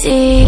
easy.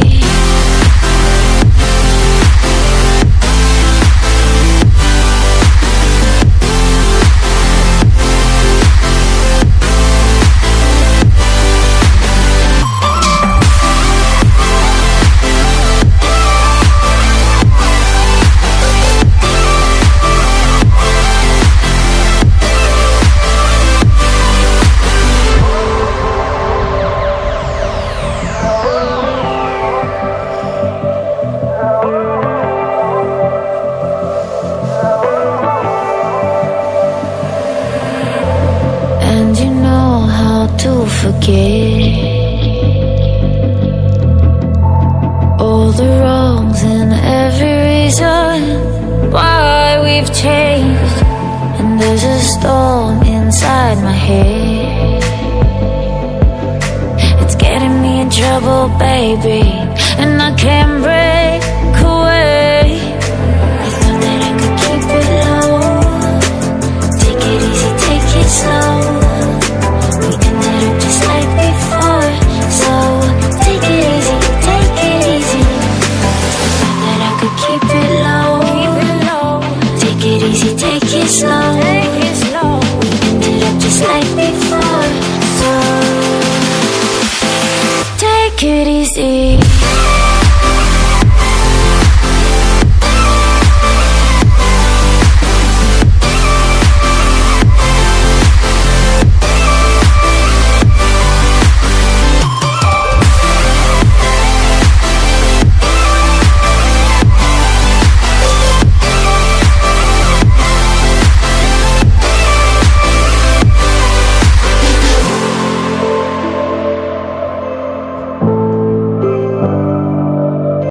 To forget all the wrongs and every reason why we've changed. And there's a storm inside my head, it's getting me in trouble, baby, and I can't break away. I thought that I could keep it low, take it easy, take it slow. Just like before, so take it easy, take it easy. Thought that I could keep it low, take it easy, take it slow. We ended up just like before, so take it easy.